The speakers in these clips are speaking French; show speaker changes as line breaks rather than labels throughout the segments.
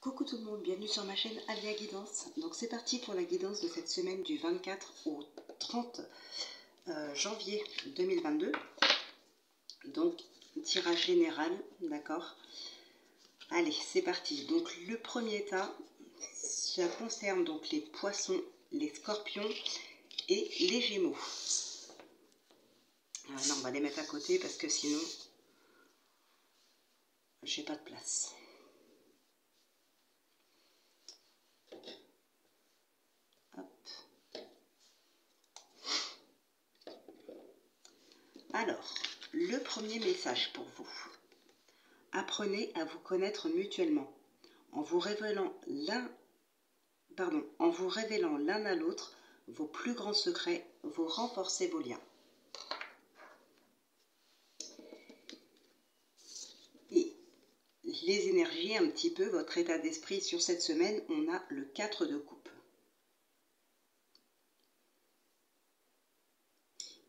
Coucou tout le monde, bienvenue sur ma chaîne Alia Guidance. Donc c'est parti pour la guidance de cette semaine du 24 au 30 janvier 2022. Donc tirage général, d'accord. Allez, c'est parti. Donc le premier tas, ça concerne donc les poissons, les scorpions et les gémeaux. Alors là, on va les mettre à côté parce que sinon, j'ai pas de place. Alors, le premier message pour vous. Apprenez à vous connaître mutuellement. En vous révélant l'un à l'autre vos plus grands secrets, vous renforcez vos liens. Et les énergies, un petit peu, votre état d'esprit sur cette semaine, on a le 4 de coupe.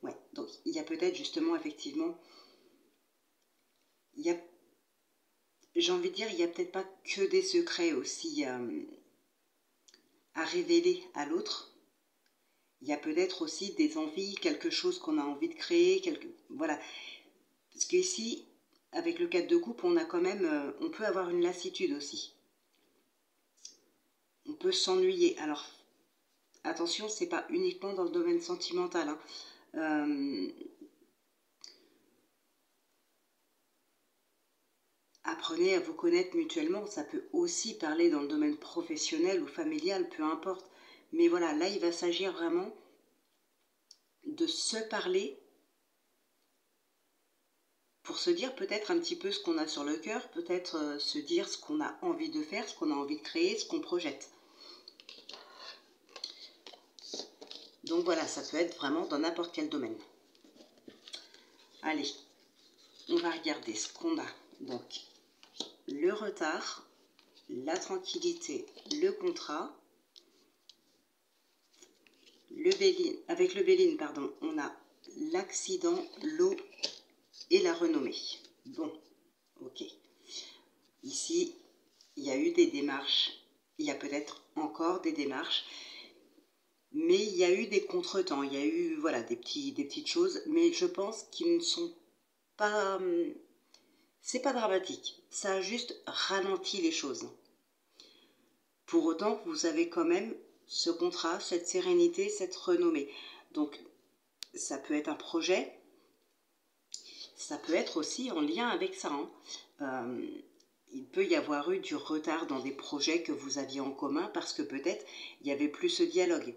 Ouais, donc il y a peut-être justement, effectivement, j'ai envie de dire, il n'y a peut-être pas que des secrets aussi à révéler à l'autre. Il y a peut-être aussi des envies, quelque chose qu'on a envie de créer, voilà. Parce qu'ici, avec le 4 de coupe, on a quand même, on peut avoir une lassitude aussi. On peut s'ennuyer. Alors, attention, c'est pas uniquement dans le domaine sentimental. Apprenez à vous connaître mutuellement. Ça peut aussi parler dans le domaine professionnel ou familial, peu importe. Mais voilà, là, il va s'agir vraiment de se parler pour se dire peut-être un petit peu ce qu'on a sur le cœur, peut-être se dire ce qu'on a envie de faire, ce qu'on a envie de créer, ce qu'on projette. Donc voilà, ça peut être vraiment dans n'importe quel domaine. Allez, on va regarder ce qu'on a. Donc, le retard, la tranquillité, le contrat. Avec le Béline, pardon, on a l'accident, l'eau et la renommée. Bon, ok. Ici, il y a eu des démarches, il y a peut-être encore des démarches, mais il y a eu des contretemps, il y a eu voilà, des petites choses, mais je pense qu'ils ne sont pas... c'est pas dramatique, ça a juste ralenti les choses. Pour autant, vous avez quand même ce contrat, cette sérénité, cette renommée. Donc, ça peut être un projet, ça peut être aussi en lien avec ça. Il peut y avoir eu du retard dans des projets que vous aviez en commun parce que peut-être il n'y avait plus ce dialogue.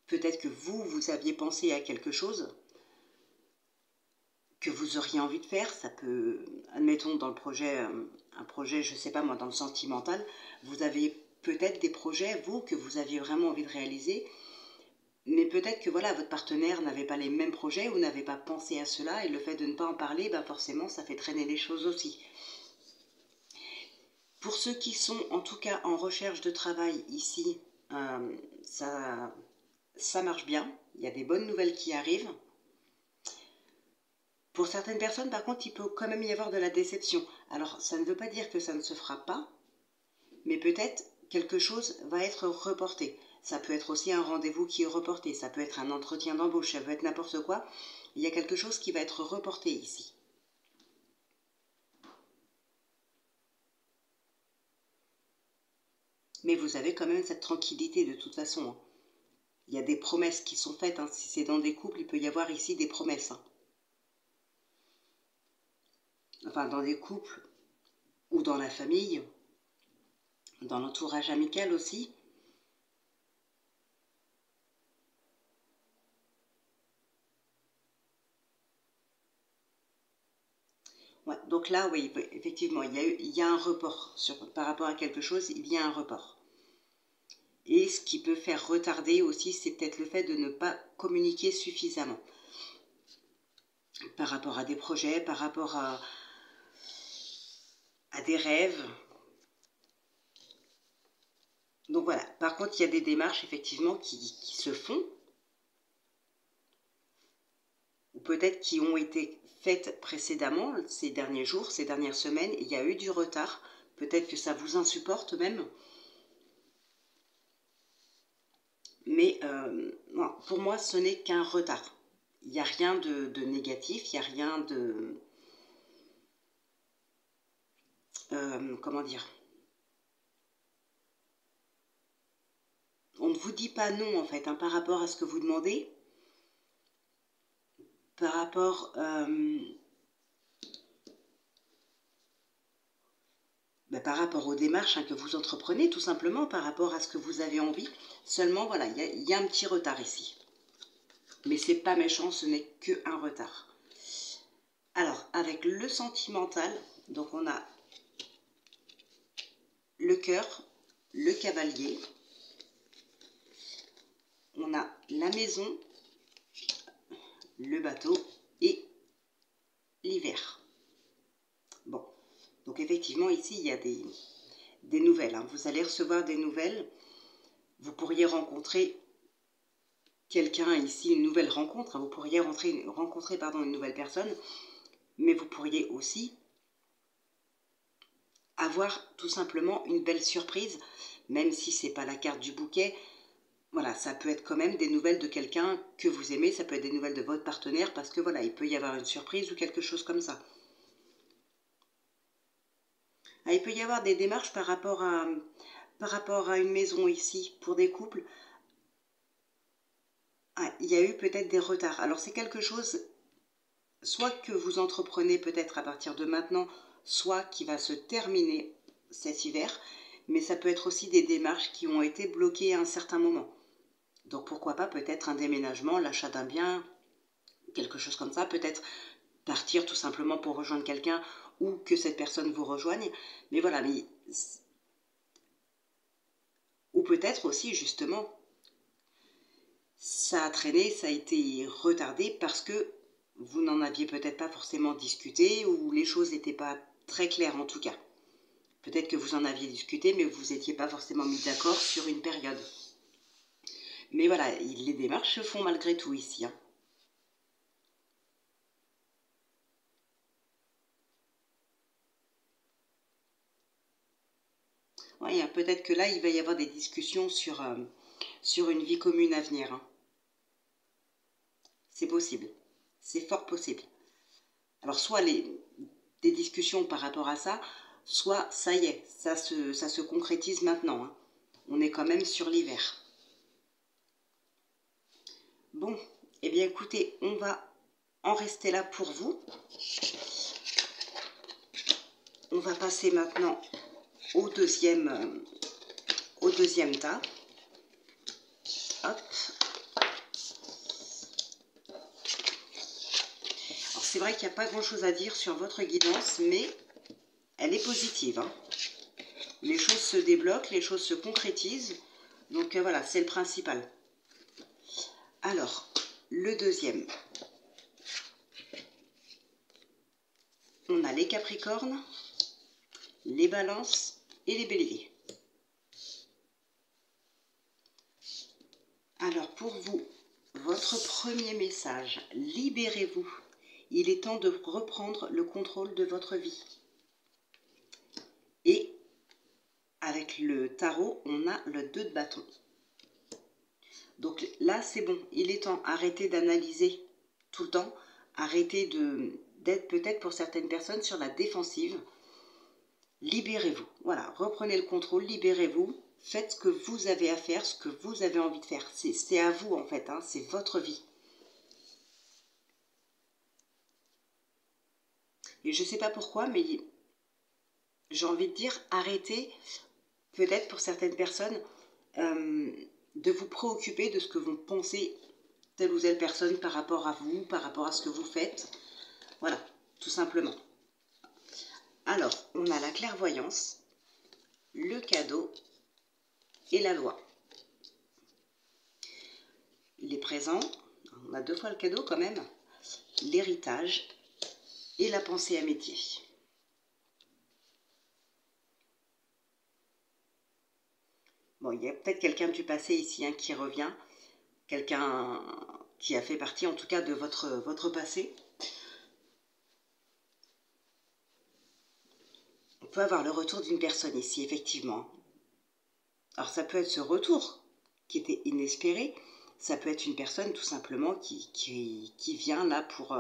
Peut-être que vous aviez pensé à quelque chose que vous auriez envie de faire. Ça peut, admettons dans le projet, un projet, je ne sais pas moi, dans le sentimental, vous avez peut-être des projets, vous, que vous aviez vraiment envie de réaliser, mais peut-être que voilà, votre partenaire n'avait pas les mêmes projets ou n'avait pas pensé à cela, et le fait de ne pas en parler, ben forcément, ça fait traîner les choses aussi. Pour ceux qui sont en tout cas en recherche de travail ici, ça marche bien, il y a des bonnes nouvelles qui arrivent. Pour certaines personnes, par contre, il peut quand même y avoir de la déception. Alors, ça ne veut pas dire que ça ne se fera pas, mais peut-être quelque chose va être reporté. Ça peut être aussi un rendez-vous qui est reporté, ça peut être un entretien d'embauche, ça peut être n'importe quoi. Il y a quelque chose qui va être reporté ici. Mais vous avez quand même cette tranquillité de toute façon. Il y a des promesses qui sont faites. Si c'est dans des couples, il peut y avoir ici des promesses. Enfin, dans des couples ou dans la famille, dans l'entourage amical aussi. Ouais, donc là, oui, effectivement, il y a un report par rapport à quelque chose, il y a un report. Et ce qui peut faire retarder aussi, c'est peut-être le fait de ne pas communiquer suffisamment par rapport à des projets, par rapport à des rêves. Donc voilà, par contre, il y a des démarches effectivement qui se font, ou peut-être qui ont été faites précédemment, ces derniers jours, ces dernières semaines. Il y a eu du retard Peut-être que ça vous insupporte même. Mais non, pour moi, ce n'est qu'un retard. Il n'y a rien de négatif, il n'y a rien de... comment dire? On ne vous dit pas non, en fait, hein, par rapport à ce que vous demandez. Par rapport... par rapport aux démarches que vous entreprenez, tout simplement, par rapport à ce que vous avez envie. Seulement, voilà, il y a un petit retard ici. Mais c'est pas méchant, ce n'est qu'un retard. Alors, avec le sentimental, donc on a le cœur, le cavalier, on a la maison, le bateau et l'hiver. Bon, donc effectivement, ici, il y a des nouvelles. Hein. Vous allez recevoir des nouvelles. Vous pourriez rencontrer quelqu'un ici, une nouvelle rencontre. Hein. Vous pourriez rencontrer une nouvelle personne. Mais vous pourriez aussi avoir tout simplement une belle surprise, même si ce n'est pas la carte du bouquet. Voilà, ça peut être quand même des nouvelles de quelqu'un que vous aimez, ça peut être des nouvelles de votre partenaire, parce que voilà, il peut y avoir une surprise ou quelque chose comme ça. Ah, il peut y avoir des démarches par rapport à une maison ici, pour des couples. Ah, il y a eu peut-être des retards. Alors c'est quelque chose, soit que vous entreprenez peut-être à partir de maintenant, soit qui va se terminer cet hiver, mais ça peut être aussi des démarches qui ont été bloquées à un certain moment. Donc pourquoi pas peut-être un déménagement, l'achat d'un bien, quelque chose comme ça, peut-être partir tout simplement pour rejoindre quelqu'un ou que cette personne vous rejoigne. Mais voilà, ou peut-être aussi justement, ça a traîné, ça a été retardé parce que vous n'en aviez peut-être pas forcément discuté ou les choses n'étaient pas très claires en tout cas. Peut-être que vous en aviez discuté mais vous n'étiez pas forcément mis d'accord sur une période. Mais voilà, les démarches se font malgré tout ici. Hein. Ouais, peut-être que là, il va y avoir des discussions sur une vie commune à venir. Hein. C'est possible. C'est fort possible. Alors, soit des discussions par rapport à ça, soit ça y est, ça se concrétise maintenant. Hein. On est quand même sur l'hiver. Bon, eh bien écoutez, on va en rester là pour vous. On va passer maintenant au deuxième tas. Hop. Alors c'est vrai qu'il n'y a pas grand chose à dire sur votre guidance, mais elle est positive. Hein. Les choses se débloquent, les choses se concrétisent. Donc voilà, c'est le principal. Alors, le deuxième. On a les Capricornes, les Balances et les Béliers. Alors pour vous, votre premier message, libérez-vous. Il est temps de reprendre le contrôle de votre vie. Et avec le tarot, on a le 2 de bâton. Donc là, c'est bon. Il est temps. Arrêtez d'analyser tout le temps. Arrêtez d'être peut-être pour certaines personnes sur la défensive. Libérez-vous. Voilà, reprenez le contrôle, libérez-vous. Faites ce que vous avez à faire, ce que vous avez envie de faire. C'est à vous en fait, hein, c'est votre vie. Et je ne sais pas pourquoi, mais j'ai envie de dire, arrêtez, peut-être pour certaines personnes, de vous préoccuper de ce que vont penser telle ou telle personne par rapport à vous, par rapport à ce que vous faites. Voilà, tout simplement. Alors, on a la clairvoyance, le cadeau et la loi. Les présents, on a 2 fois le cadeau quand même, l'héritage et la pensée à métier. Bon, il y a peut-être quelqu'un du passé ici hein, qui revient, quelqu'un qui a fait partie en tout cas de votre passé. peut avoir le retour d'une personne ici, effectivement. Alors ça peut être ce retour qui était inespéré, ça peut être une personne tout simplement qui vient là pour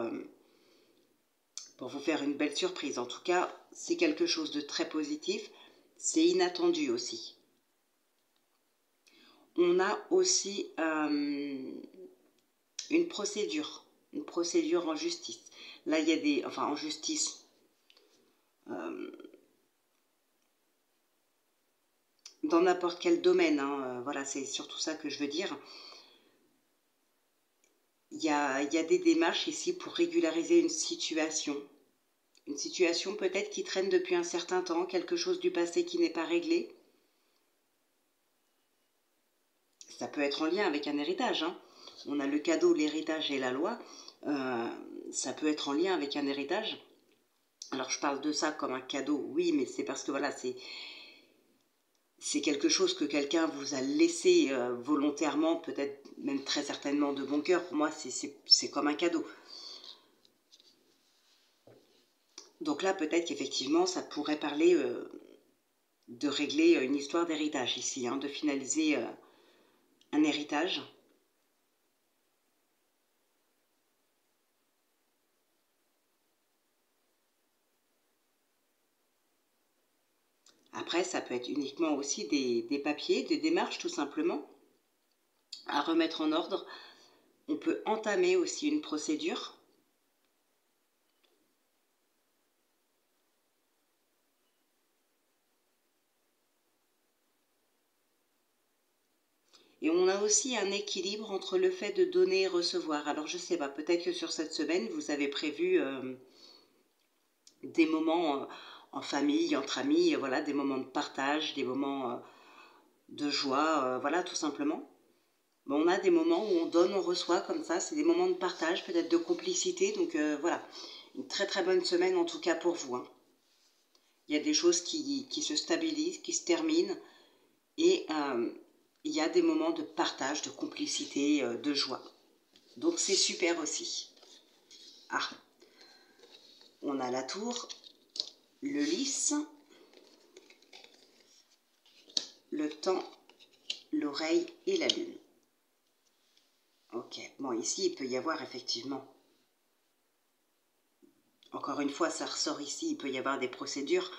vous faire une belle surprise. En tout cas, c'est quelque chose de très positif, c'est inattendu aussi. On a aussi une procédure en justice. Là, il y a des... Enfin, en justice... dans n'importe quel domaine, hein, voilà, c'est surtout ça que je veux dire. Il y a des démarches ici pour régulariser une situation peut-être qui traîne depuis un certain temps, quelque chose du passé qui n'est pas réglé. Ça peut être en lien avec un héritage, hein. On a le cadeau, l'héritage et la loi. Ça peut être en lien avec un héritage. Alors je parle de ça comme un cadeau, oui, mais c'est parce que voilà, c'est quelque chose que quelqu'un vous a laissé volontairement, peut-être même très certainement de bon cœur. Pour moi, c'est comme un cadeau. Donc là, peut-être qu'effectivement, ça pourrait parler de régler une histoire d'héritage ici, hein, de finaliser un héritage. Après, ça peut être uniquement aussi des papiers, des démarches tout simplement à remettre en ordre. On peut entamer aussi une procédure. Et on a aussi un équilibre entre le fait de donner et recevoir. Alors je ne sais pas, peut-être que sur cette semaine, vous avez prévu des moments en famille, entre amis, voilà, des moments de partage, des moments de joie, voilà, tout simplement. Bon, on a des moments où on donne, on reçoit comme ça, c'est des moments de partage, peut-être de complicité, donc voilà, une très très bonne semaine en tout cas pour vous, hein. Il y a des choses qui se stabilisent, qui se terminent, et il y a des moments de partage, de complicité, de joie. Donc c'est super aussi. Ah, on a la tour, le lys, le temps, l'oreille et la lune. Ok, bon ici il peut y avoir effectivement, encore une fois ça ressort ici, il peut y avoir des procédures,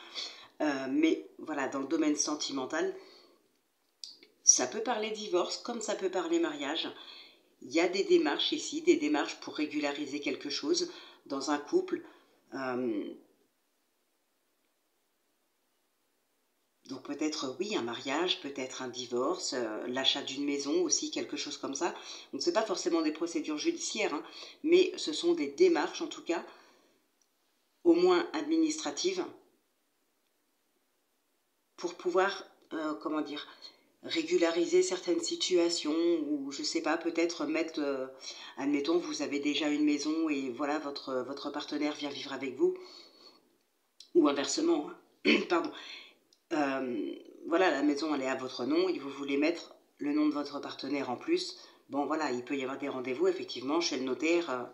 mais voilà, dans le domaine sentimental, ça peut parler divorce comme ça peut parler mariage. Il y a des démarches ici, des démarches pour régulariser quelque chose dans un couple. Donc peut-être oui un mariage, peut-être un divorce, l'achat d'une maison aussi, quelque chose comme ça. Donc ce n'est pas forcément des procédures judiciaires, hein, mais ce sont des démarches en tout cas, au moins administratives, pour pouvoir, comment dire, régulariser certaines situations ou je sais pas, peut-être mettre, admettons vous avez déjà une maison et voilà votre partenaire vient vivre avec vous, ou inversement, hein. Pardon. Voilà, la maison elle est à votre nom et vous voulez mettre le nom de votre partenaire en plus. Bon voilà, il peut y avoir des rendez-vous effectivement chez le notaire.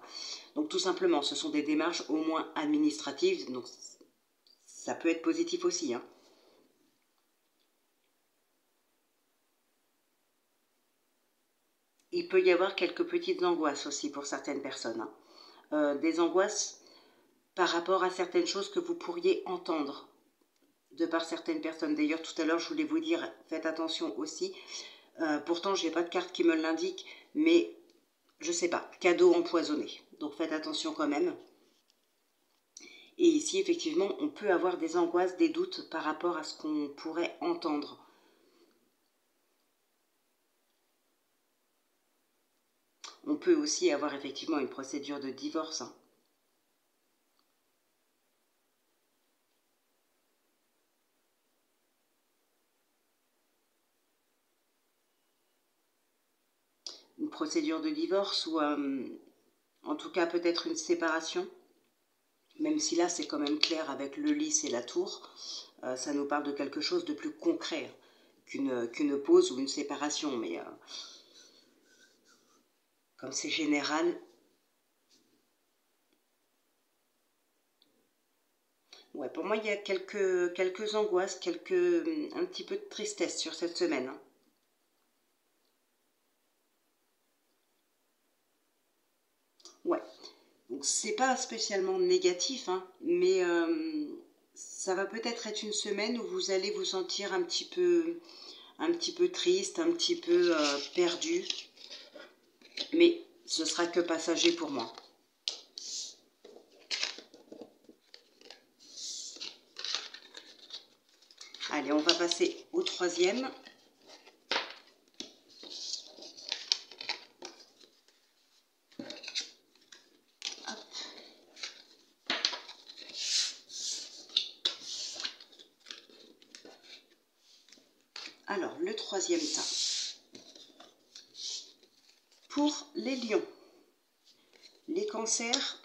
Donc tout simplement, ce sont des démarches au moins administratives, donc ça peut être positif aussi, hein. Il peut y avoir quelques petites angoisses aussi pour certaines personnes, hein. Des angoisses par rapport à certaines choses que vous pourriez entendre de par certaines personnes. D'ailleurs, tout à l'heure, je voulais vous dire, faites attention aussi. Pourtant, je n'ai pas de carte qui me l'indique, mais je sais pas, cadeau empoisonné. Donc faites attention quand même. Et ici, effectivement, on peut avoir des angoisses, des doutes par rapport à ce qu'on pourrait entendre. On peut aussi avoir effectivement une procédure de divorce, hein. Une procédure de divorce ou en tout cas peut-être une séparation. Même si là c'est quand même clair avec le lys et la tour, ça nous parle de quelque chose de plus concret qu'une pause ou une séparation. Mais comme c'est général, Ouais, pour moi, il y a quelques angoisses, un petit peu de tristesse sur cette semaine, hein. Ouais, donc c'est pas spécialement négatif, hein, mais ça va peut-être être une semaine où vous allez vous sentir un petit peu triste, un petit peu perdu, mais ce sera que passager pour moi. Allez, on va passer au troisième. Hop. Alors, le troisième tas. Pour les lions, les cancers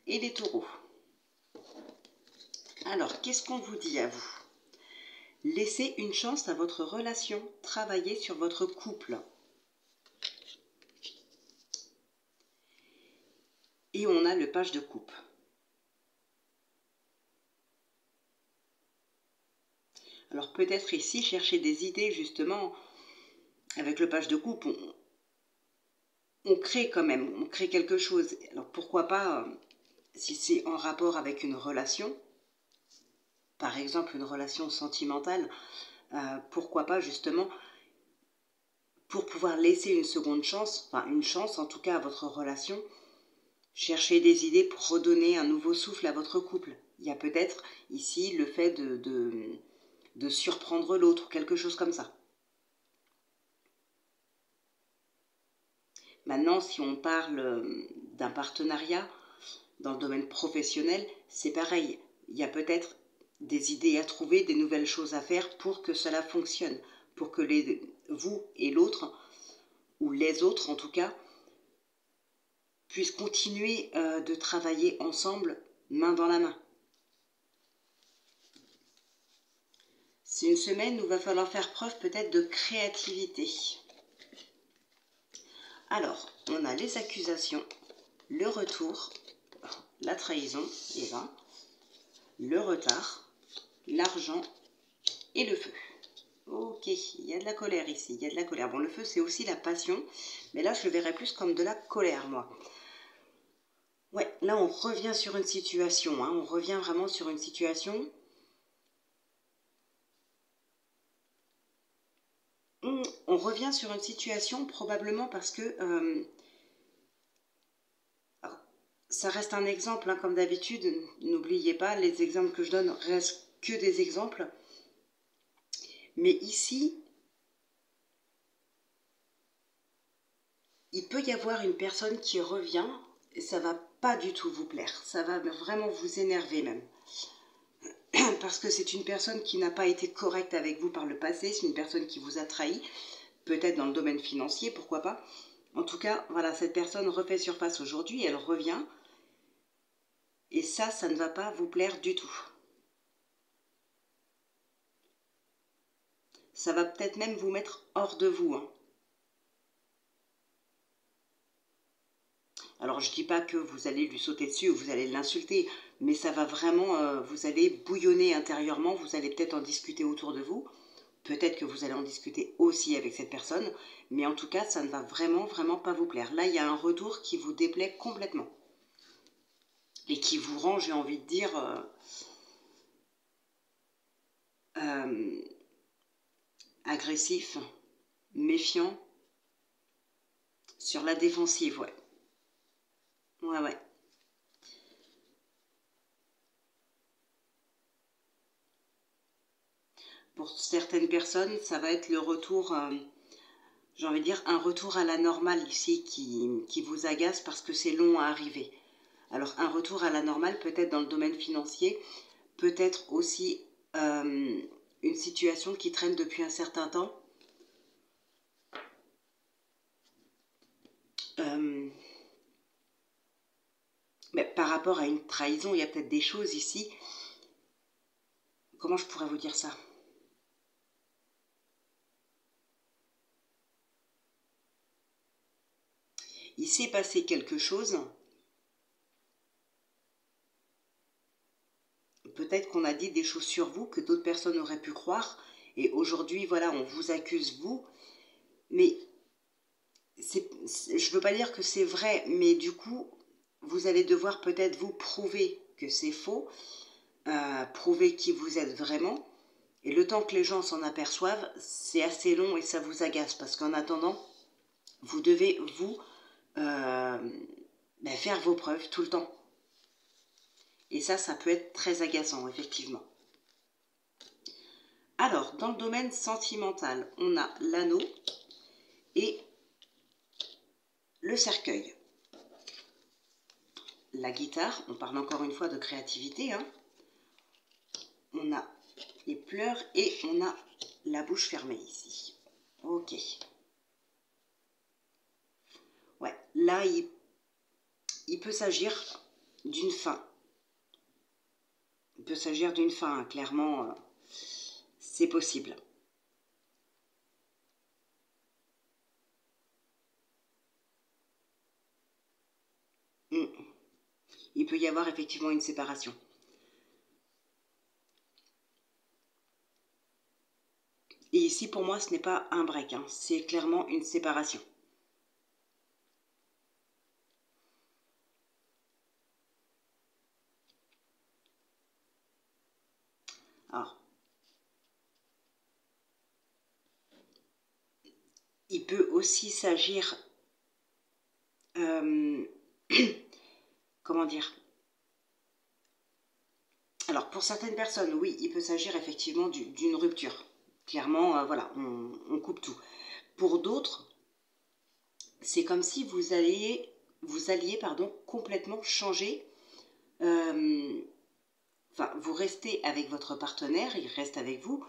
et les taureaux. Alors, qu'est-ce qu'on vous dit à vous? Laissez une chance à votre relation, travaillez sur votre couple. Et on a le page de coupe. Alors peut-être ici, chercher des idées justement, avec le page de coupe, on crée quand même, on crée quelque chose. Alors pourquoi pas, si c'est en rapport avec une relation, par exemple une relation sentimentale, pourquoi pas justement, pour pouvoir laisser une seconde chance, enfin une chance en tout cas à votre relation, chercher des idées pour redonner un nouveau souffle à votre couple. Il y a peut-être ici le fait de surprendre l'autre, quelque chose comme ça. Maintenant, si on parle d'un partenariat dans le domaine professionnel, c'est pareil. Il y a peut-être des idées à trouver, des nouvelles choses à faire pour que cela fonctionne, pour que vous et l'autre, ou les autres en tout cas, puissent continuer de travailler ensemble, main dans la main. C'est une semaine où il va falloir faire preuve peut-être de créativité. Alors, on a les accusations, le retour, la trahison, et là, le retard, l'argent et le feu. Ok, il y a de la colère ici, il y a de la colère. Bon, le feu, c'est aussi la passion, mais là, je le verrais plus comme de la colère, moi. Ouais, là, on revient sur une situation, hein, on revient vraiment sur une situation. On revient sur une situation probablement parce que ça reste un exemple, hein, comme d'habitude. N'oubliez pas, les exemples que je donne restent que des exemples. Mais ici, il peut y avoir une personne qui revient et ça va pas du tout vous plaire. Ça va vraiment vous énerver même. Parce que c'est une personne qui n'a pas été correcte avec vous par le passé, c'est une personne qui vous a trahi, peut-être dans le domaine financier, pourquoi pas. En tout cas, voilà, cette personne refait surface aujourd'hui, elle revient, et ça ne va pas vous plaire du tout. Ça va peut-être même vous mettre hors de vous, hein. Alors je dis pas que vous allez lui sauter dessus ou vous allez l'insulter, mais ça va vraiment, vous allez bouillonner intérieurement, vous allez peut-être en discuter autour de vous, peut-être que vous allez en discuter aussi avec cette personne, mais en tout cas ça ne va vraiment, vraiment pas vous plaire. Là il y a un retour qui vous déplaît complètement et qui vous rend, j'ai envie de dire, agressif, méfiant, sur la défensive, ouais. Ouais, ouais. Pour certaines personnes, ça va être le retour, j'ai envie de dire, un retour à la normale ici qui vous agace parce que c'est long à arriver. Alors un retour à la normale peut-être dans le domaine financier, peut-être aussi une situation qui traîne depuis un certain temps. Mais par rapport à une trahison, il y a peut-être des choses ici. Comment je pourrais vous dire ça? Il s'est passé quelque chose, peut-être qu'on a dit des choses sur vous que d'autres personnes auraient pu croire. Et aujourd'hui, voilà, on vous accuse, vous. Mais je ne veux pas dire que c'est vrai, mais du coup, vous allez devoir peut-être vous prouver que c'est faux, prouver qui vous êtes vraiment. Et le temps que les gens s'en aperçoivent, c'est assez long et ça vous agace. Parce qu'en attendant, vous devez, vous, faire vos preuves tout le temps. Et ça peut être très agaçant, effectivement. Alors, dans le domaine sentimental, on a l'anneau et le cercueil. La guitare, on parle encore une fois de créativité, hein. On a les pleurs et on a la bouche fermée ici. Ok. Ouais, là, il peut s'agir d'une fin. Il peut s'agir d'une fin, hein. Clairement, c'est possible. Il peut y avoir effectivement une séparation. Et ici, pour moi, ce n'est pas un break, hein. C'est clairement une séparation. Alors, il peut aussi s'agir, comment dire? Alors, pour certaines personnes, oui, il peut s'agir effectivement d'une rupture. Clairement, voilà, on coupe tout. Pour d'autres, c'est comme si vous alliez complètement changer. Enfin, vous restez avec votre partenaire, il reste avec vous,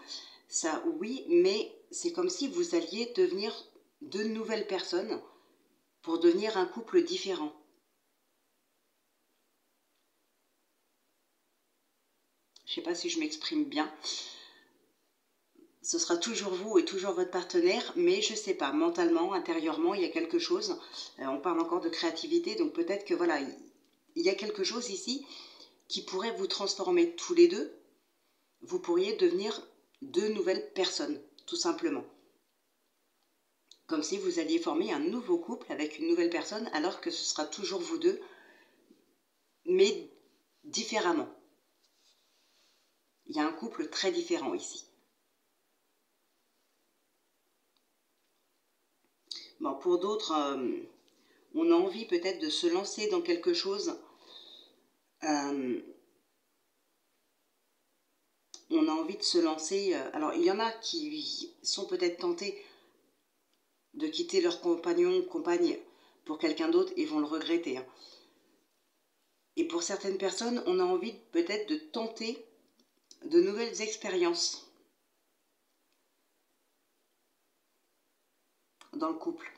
ça oui, mais c'est comme si vous alliez devenir de nouvelles personnes pour devenir un couple différent. Je ne sais pas si je m'exprime bien. Ce sera toujours vous et toujours votre partenaire, mais je ne sais pas, mentalement, intérieurement, il y a quelque chose. On parle encore de créativité, donc peut-être que voilà, il y a quelque chose ici qui pourrait vous transformer tous les deux. Vous pourriez devenir deux nouvelles personnes, tout simplement. Comme si vous alliez former un nouveau couple avec une nouvelle personne, alors que ce sera toujours vous deux, mais différemment. Il y a un couple très différent ici. Bon, pour d'autres, on a envie peut-être de se lancer dans quelque chose. On a envie de se lancer. Alors, il y en a qui sont peut-être tentés de quitter leur compagnon ou compagne pour quelqu'un d'autre et vont le regretter, hein. Et pour certaines personnes, on a envie peut-être de tenter de nouvelles expériences dans le couple.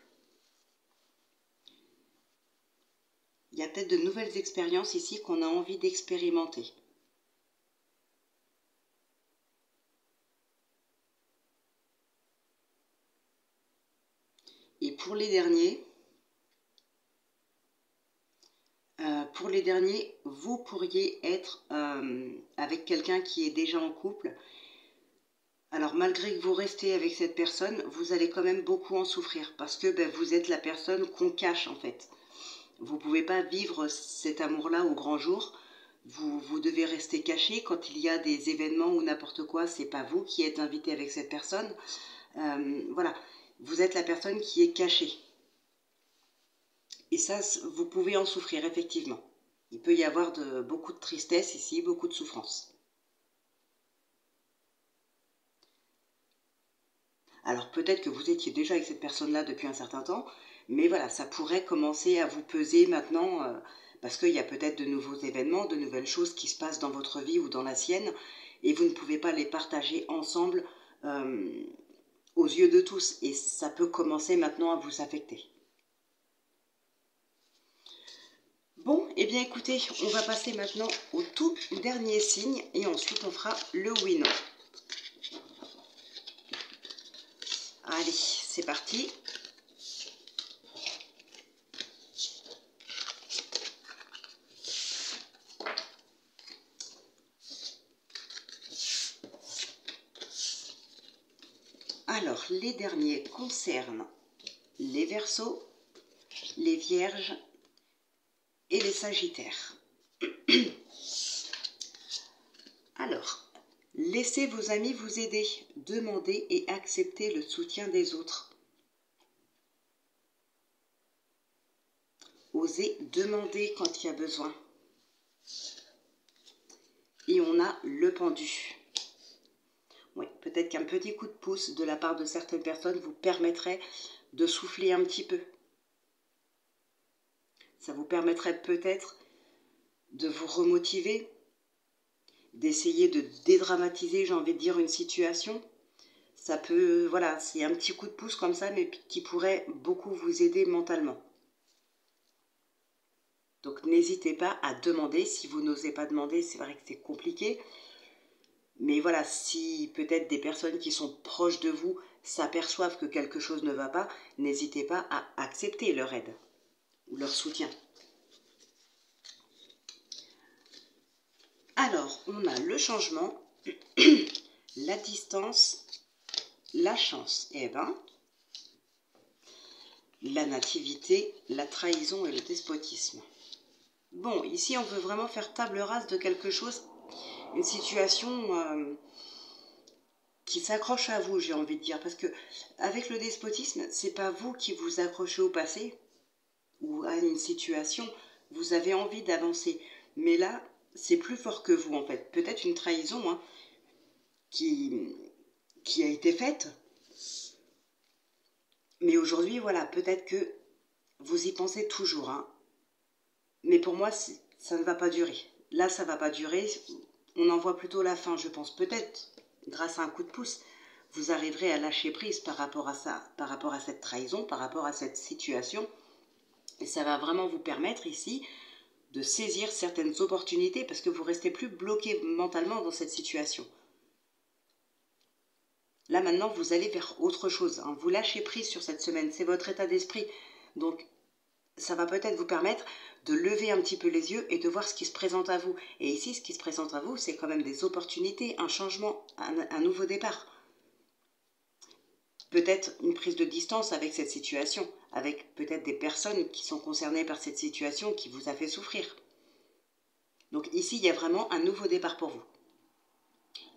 Il y a peut-être de nouvelles expériences ici qu'on a envie d'expérimenter. Et pour les derniers, vous pourriez être avec quelqu'un qui est déjà en couple. Alors malgré que vous restez avec cette personne, vous allez quand même beaucoup en souffrir parce que vous êtes la personne qu'on cache en fait. Vous ne pouvez pas vivre cet amour-là au grand jour. Vous devez rester caché. Quand il y a des événements ou n'importe quoi, c'est pas vous qui êtes invité avec cette personne. Voilà, vous êtes la personne qui est cachée. Et ça, vous pouvez en souffrir, effectivement. Il peut y avoir beaucoup de tristesse ici, beaucoup de souffrance. Alors peut-être que vous étiez déjà avec cette personne-là depuis un certain temps, mais voilà, ça pourrait commencer à vous peser maintenant, parce qu'il y a peut-être de nouveaux événements, de nouvelles choses qui se passent dans votre vie ou dans la sienne, et vous ne pouvez pas les partager ensemble aux yeux de tous, et ça peut commencer maintenant à vous affecter. Bon, et bien écoutez, on va passer maintenant au tout dernier signe, et ensuite on fera le oui-non. Allez, c'est parti. Alors, les derniers concernent les Verseaux, les Vierges et les Sagittaires. Alors, laissez vos amis vous aider, demandez et acceptez le soutien des autres. Osez demander quand il y a besoin. Et on a le pendu. Oui, peut-être qu'un petit coup de pouce de la part de certaines personnes vous permettrait de souffler un petit peu. Ça vous permettrait peut-être de vous remotiver, d'essayer de dédramatiser, j'ai envie de dire, une situation. Ça peut, voilà, c'est un petit coup de pouce comme ça, mais qui pourrait beaucoup vous aider mentalement. Donc n'hésitez pas à demander. Si vous n'osez pas demander, c'est vrai que c'est compliqué. Mais voilà, si peut-être des personnes qui sont proches de vous s'aperçoivent que quelque chose ne va pas, n'hésitez pas à accepter leur aide ou leur soutien. Alors, on a le changement, la distance, la chance, et ben, la nativité, la trahison et le despotisme. Bon, ici, on veut vraiment faire table rase de quelque chose, une situation qui s'accroche à vous, j'ai envie de dire. Parce que avec le despotisme, c'est pas vous qui vous accrochez au passé ou à une situation. Vous avez envie d'avancer. Mais là, c'est plus fort que vous, en fait. Peut-être une trahison hein, qui a été faite. Mais aujourd'hui, voilà, peut-être que vous y pensez toujours. Hein. Mais pour moi, ça ne va pas durer. Là, ça ne va pas durer. On en voit plutôt la fin, je pense. Peut-être, grâce à un coup de pouce, vous arriverez à lâcher prise par rapport à ça, par rapport à cette trahison, par rapport à cette situation. Et ça va vraiment vous permettre ici de saisir certaines opportunités parce que vous ne restez plus bloqué mentalement dans cette situation. Là, maintenant, vous allez vers autre chose. Hein. Vous lâchez prise sur cette semaine. C'est votre état d'esprit. Donc, ça va peut-être vous permettre de lever un petit peu les yeux et de voir ce qui se présente à vous. Et ici, ce qui se présente à vous, c'est quand même des opportunités, un changement, un nouveau départ. Peut-être une prise de distance avec cette situation, avec peut-être des personnes qui sont concernées par cette situation qui vous a fait souffrir. Donc ici, il y a vraiment un nouveau départ pour vous.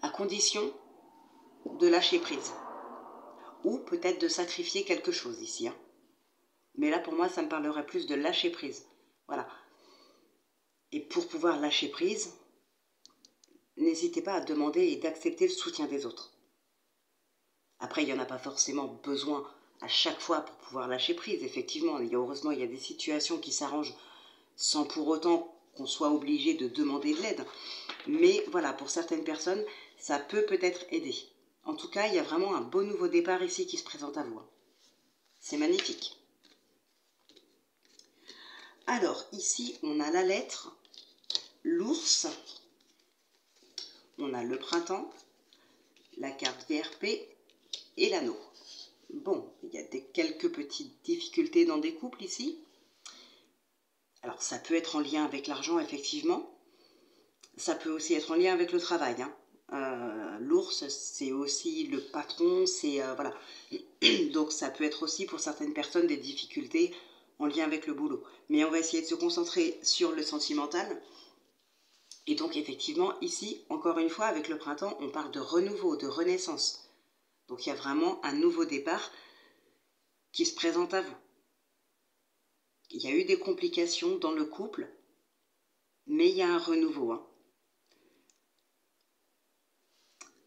À condition de lâcher prise. Ou peut-être de sacrifier quelque chose ici. Hein. Mais là, pour moi, ça me parlerait plus de lâcher prise. Voilà. Et pour pouvoir lâcher prise, n'hésitez pas à demander et d'accepter le soutien des autres. Après, il n'y en a pas forcément besoin à chaque fois pour pouvoir lâcher prise, effectivement. Heureusement, il y a des situations qui s'arrangent sans pour autant qu'on soit obligé de demander de l'aide. Mais voilà, pour certaines personnes, ça peut peut-être aider. En tout cas, il y a vraiment un beau nouveau départ ici qui se présente à vous. C'est magnifique. Alors, ici, on a la lettre, l'ours, on a le printemps, la carte VRP et l'anneau. Bon, il y a quelques petites difficultés dans des couples ici. Alors, ça peut être en lien avec l'argent, effectivement. Ça peut aussi être en lien avec le travail. Hein. L'ours, c'est aussi le patron, c'est... voilà. Donc, ça peut être aussi pour certaines personnes des difficultés en lien avec le boulot. Mais on va essayer de se concentrer sur le sentimental. Et donc, effectivement, ici, encore une fois, avec le printemps, on parle de renouveau, de renaissance. Donc, il y a vraiment un nouveau départ qui se présente à vous. Il y a eu des complications dans le couple, mais il y a un renouveau. Hein.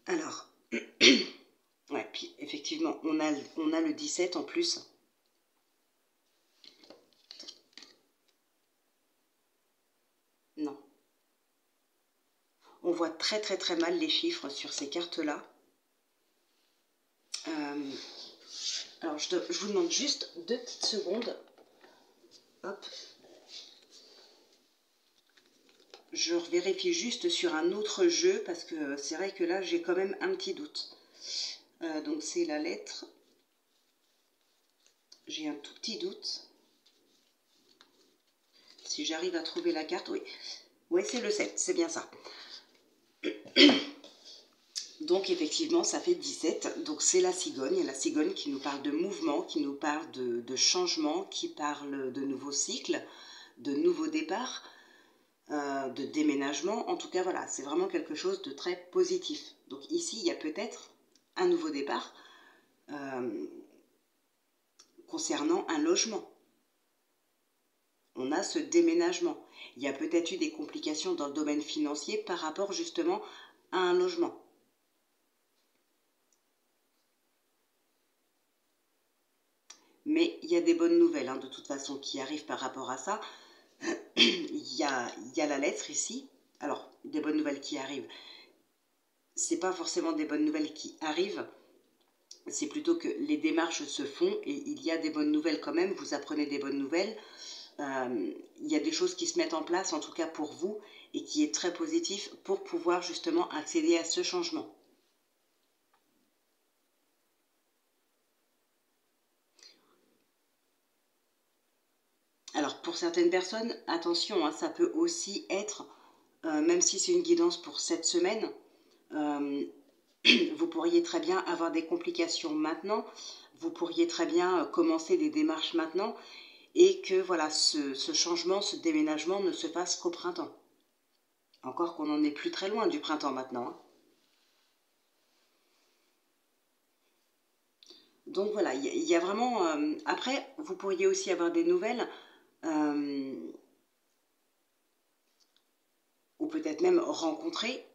Alors, ouais, puis effectivement, on a le 17 en plus. Non. On voit très très très mal les chiffres sur ces cartes-là. Alors, je vous demande juste 2 petites secondes. Hop. Je vérifie juste sur un autre jeu parce que c'est vrai que là, j'ai quand même un petit doute. Donc, c'est la lettre. J'ai un tout petit doute. Si j'arrive à trouver la carte, oui. Oui, c'est le 7, c'est bien ça. Donc effectivement, ça fait 17. Donc c'est la cigogne qui nous parle de mouvement, qui nous parle de changement, qui parle de nouveaux cycles, de nouveaux départs, de déménagement. En tout cas, voilà, c'est vraiment quelque chose de très positif. Donc ici, il y a peut-être un nouveau départ concernant un logement. On a ce déménagement. Il y a peut-être eu des complications dans le domaine financier par rapport justement à un logement. Mais il y a des bonnes nouvelles de toute façon qui arrivent par rapport à ça. Il y a la lettre ici. Alors, des bonnes nouvelles qui arrivent. C'est pas forcément des bonnes nouvelles qui arrivent. C'est plutôt que les démarches se font et il y a des bonnes nouvelles quand même. Vous apprenez des bonnes nouvelles. Il y a des choses qui se mettent en place, en tout cas pour vous, et qui est très positif pour pouvoir justement accéder à ce changement. Alors pour certaines personnes, attention, ça peut aussi être, même si c'est une guidance pour cette semaine, vous pourriez très bien avoir des complications maintenant, vous pourriez très bien commencer des démarches maintenant, et que voilà, ce changement, ce déménagement ne se fasse qu'au printemps. Encore qu'on n'en est plus très loin du printemps maintenant. Donc voilà, il y a vraiment... après, vous pourriez aussi avoir des nouvelles, ou peut-être même rencontrer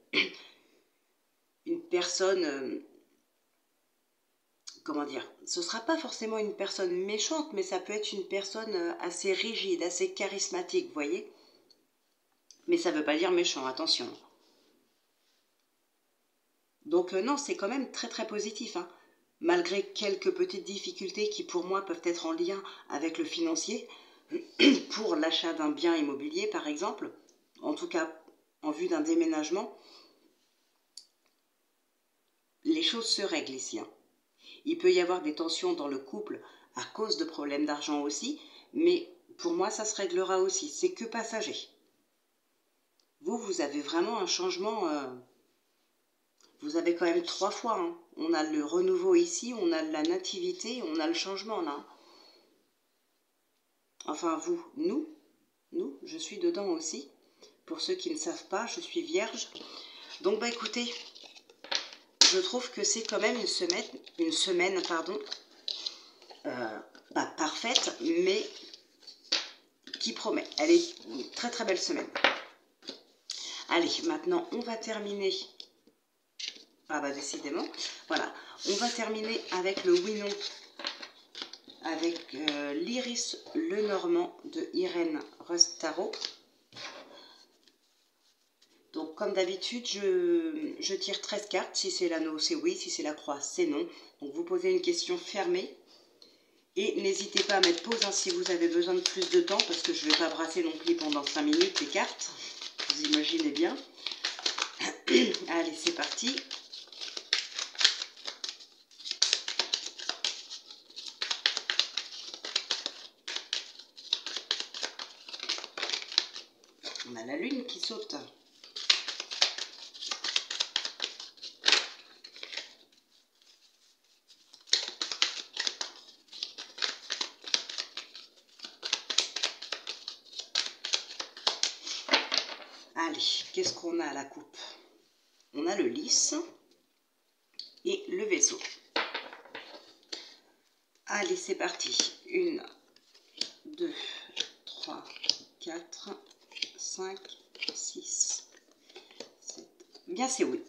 une personne... comment dire, ce ne sera pas forcément une personne méchante, mais ça peut être une personne assez rigide, assez charismatique, vous voyez. Mais ça ne veut pas dire méchant, attention. Donc non, c'est quand même très très positif, malgré quelques petites difficultés qui pour moi peuvent être en lien avec le financier, pour l'achat d'un bien immobilier par exemple, en tout cas en vue d'un déménagement, les choses se règlent ici. Il peut y avoir des tensions dans le couple à cause de problèmes d'argent aussi, mais pour moi ça se réglera aussi, c'est que passager. Vous avez vraiment un changement, vous avez quand même 3 fois. On a le renouveau ici, on a la nativité, on a le changement là. Enfin vous, nous, je suis dedans aussi. Pour ceux qui ne savent pas, je suis vierge. Donc écoutez, je trouve que c'est quand même une semaine pas parfaite, mais qui promet. Elle est une très très belle semaine. Allez, maintenant on va terminer. Ah bah décidément, voilà. On va terminer avec le oui-non, avec l'Iris Lenormand de Irène Rustaro. Donc comme d'habitude, je tire 13 cartes. Si c'est l'anneau, c'est oui. Si c'est la croix, c'est non. Donc vous posez une question fermée. Et n'hésitez pas à mettre pause si vous avez besoin de plus de temps, parce que je ne vais pas brasser non plus pendant 5 minutes les cartes. Vous imaginez bien. Allez, c'est parti. On a la lune qui saute. Allez, qu'est-ce qu'on a à la coupe? On a le lys et le vaisseau. Allez, c'est parti. 1, 2, 3, 4, 5, 6, 7. Bien, c'est oui.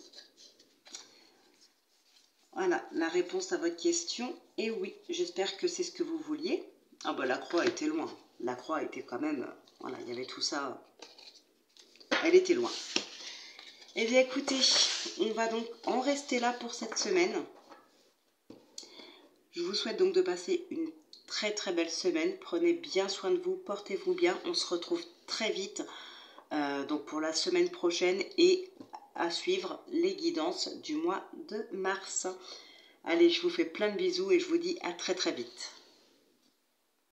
Voilà, la réponse à votre question est oui. J'espère que c'est ce que vous vouliez. Ah bah la croix était loin. La croix était quand même... Voilà, il y avait tout ça. Elle était loin. Eh bien écoutez, on va donc en rester là pour cette semaine. Je vous souhaite donc de passer une très très belle semaine. Prenez bien soin de vous, portez-vous bien. On se retrouve très vite donc pour la semaine prochaine et à suivre les guidances du mois de mars. Allez, je vous fais plein de bisous et je vous dis à très très vite.